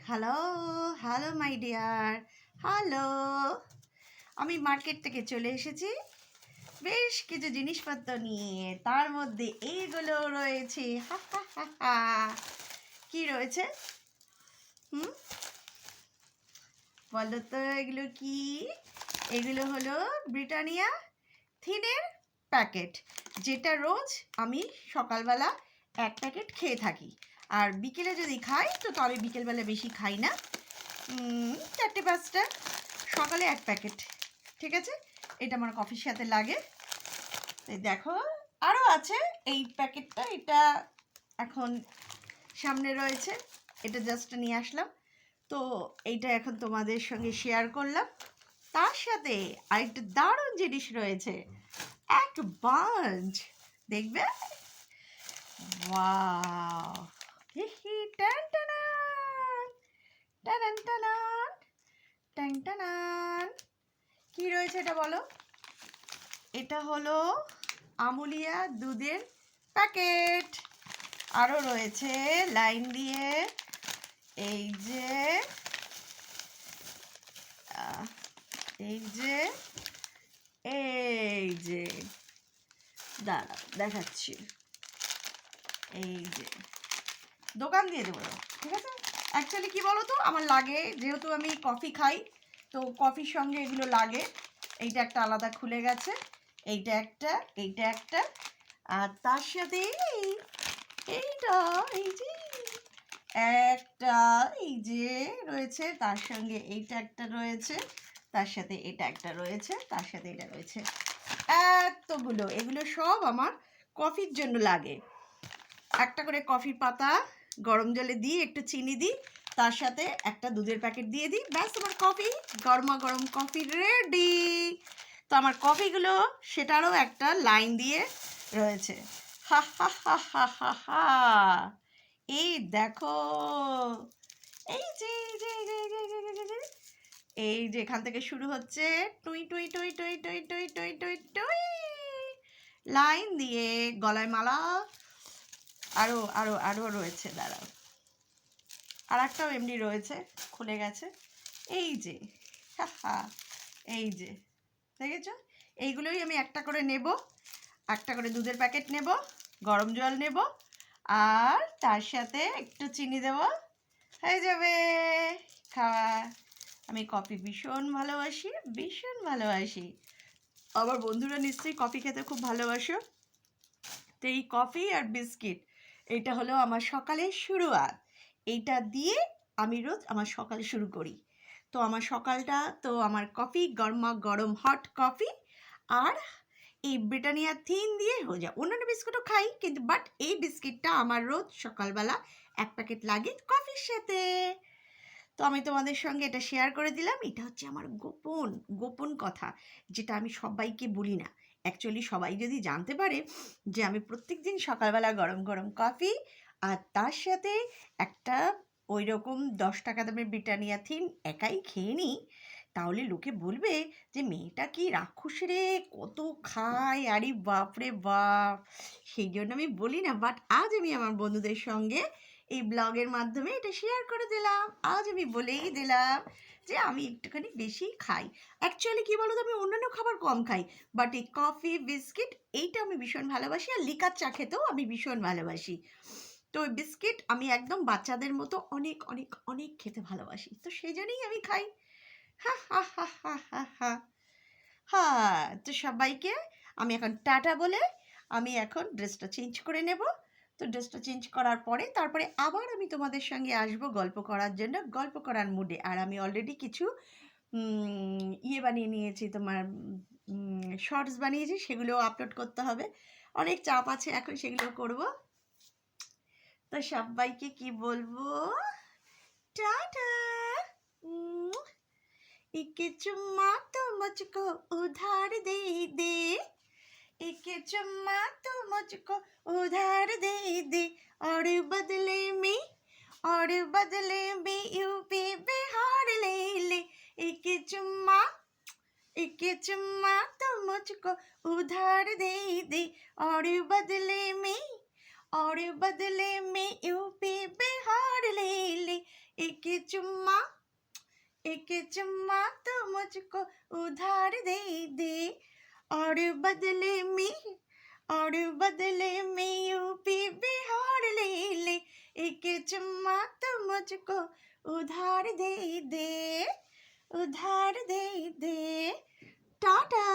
Hello, hello my dear, hello. আমি market থেকে চলে এসেছি বেশ কিছু জিনিসপত্র নিয়ে। তার মধ্যে এইগুলো রয়েছে। হা হা হা হা। কি রয়েছে? হুম, বলো তো এগুলো কি? এগুলো হলো ব্রিটানিয়া থিনের প্যাকেট, যেটা রোজ আমি সকালবেলা এক প্যাকেট খেয়ে থাকি। আর বিকেলে যদি খাই তো আমি বিকেলবেলা বেশি খাই না, 4-5টা, সকালে এক প্যাকেট। ঠিক আছে, এটা আমার কফির সাথে লাগে। এই দেখো আরও আছে। এই প্যাকেটটা এটা এখন সামনে রয়েছে, এটা জাস্ট নিয়ে আসলাম। তো এইটা এখন তোমাদের সঙ্গে শেয়ার করলাম। তার সাথে আরেকটা দারুণ জিনিস রয়েছে, এক বাঞ্চ। দেখবে? ওয়াও, হি হি, টান টানান, টানান টানান, টান টানান। কি রয়েছে এটা বলো? এটা হলো আমুলিয়া দুধের প্যাকেট। আরও রয়েছে লাইন দিয়ে এই যে এই যে এই যে দাঁড়াও দেখাচ্ছি। এই যে দোকান দিয়ে দেবো, ঠিক আছে। অ্যাকচুয়ালি কি বলো তো, আমার লাগে, যেহেতু আমি কফি খাই তো কফির সঙ্গে এগুলো লাগে। এইটা একটা আলাদা খুলে গেছে, এইটা একটা, এইটা একটা, আর তার সাথে এইটা, এই যে একটা, এই যে রয়েছে, তার সঙ্গে এইটা একটা রয়েছে, তার সাথে এটা একটা রয়েছে, তার সাথে এটা রয়েছে। এতগুলো, এগুলো সব আমার কফির জন্য লাগে। একটা করে কফির পাতা গরম জলে দিই, একটু চিনি দিই, তার সাথে একটা দুধের প্যাকেট দিয়ে দিই, ব্যাস আমার কফি, গরমা গরম কফি রেডি। তো আমার কফিগুলো সেটারও একটা লাইন দিয়ে রয়েছে। হা হা হা হা হা হা। এই দেখো, এই যে এই যে এখান থেকে শুরু হচ্ছে, টুই টুই টুই টুই টুই টুই টুই টুই টুই, লাইন দিয়ে গলায় মালা। আরও আরও আরও রয়েছে, দাঁড়াও, আর একটাও এমনি রয়েছে, খুলে গেছে। এই যে হা, এই যে দেখেছ, এইগুলোই আমি একটা করে নেব, একটা করে দুধের প্যাকেট নেব, গরম জল নেব, আর তার সাথে একটু চিনি দেব, হয়ে যাবে খাওয়া। আমি কফি ভীষণ ভালোবাসি, ভীষণ ভালোবাসি। আমার বন্ধুরা নিশ্চয়ই কফি খেতে খুব ভালোবাসো। তো এই কফি আর বিস্কিট, এটা হলো আমার সকালের শুরুয়াত। এইটা দিয়ে আমি রোজ আমার সকাল শুরু করি। তো আমার সকালটা তো আমার কফি, গরমা গরম হট কফি আর এই ব্রিটানিয়া থিন দিয়ে হয়ে যায়। অন্যান্য বিস্কুটও খাই, কিন্তু বাট এই বিস্কিটটা আমার রোজ সকালবেলা এক প্যাকেট লাগে কফির সাথে। তো আমি তোমাদের সঙ্গে এটা শেয়ার করে দিলাম। এটা হচ্ছে আমার গোপন গোপন কথা, যেটা আমি সবাইকে বলি না। অ্যাকচুয়ালি সবাই যদি জানতে পারে যে আমি প্রত্যেক দিন সকালবেলা গরম গরম কফি আর তার সাথে একটা ওই রকম 10 টাকা দামের ব্রিটানিয়া থিন একাই খেয়ে নিই, তাহলে লোকে বলবে যে মেয়েটা কি রাক্ষস রে, কত খায়, আরে বাপরে বাপ। সেই জন্য আমি বলি না, বাট আজ আমি আমার বন্ধুদের সঙ্গে এই ব্লগের মাধ্যমে এটা শেয়ার করে দিলাম। আজ আমি বলেই দিলাম যে আমি একটুখানি বেশি খাই। অ্যাকচুয়ালি কী বলো তো, আমি অন্যান্য খাবার কম খাই, বাট এই কফি বিস্কিট এইটা আমি ভীষণ ভালোবাসি, আর লিকার চা খেতেও আমি ভীষণ ভালোবাসি। তো ওই বিস্কিট আমি একদম বাচ্চাদের মতো অনেক অনেক অনেক খেতে ভালোবাসি, তো সেই জন্যই আমি খাই। হা হা হা হা হা হা। হ্যাঁ, তো সবাইকে আমি এখন টাটা বলে আমি এখন ড্রেসটা চেঞ্জ করে নেব। তো ড্রেসটা চেঞ্জ করার পরে তারপরে আবার আমি তোমাদের সঙ্গে আসব গল্প করার জন্য, গল্প করার মুডে। আর আমি অলরেডি কিছু ইয়ে বানিয়ে নিয়েছি, তোমার শর্টস বানিয়েছি, সেগুলোও আপলোড করতে হবে। অনেক চাপ আছে এখন, সেগুলো করব। তো সবাইকে কি বলবো, টাটা। एक चुम्मा तो मुझको उधार दे दे, एक चुम्मा तो मुझको उधार दे दे, और बदले में यूपी बिहार ले ले। एक चुम्मा तो मुझको उधार दे दे, और बदले में यूपी बिहार ले ले। एक चुम्मा तो मुझको उधार दे दे, और बदले में यूपी बिहार ले ले, एक चुम्मा तो मुझको उधार दे दे, उधार दे दे। टाटा।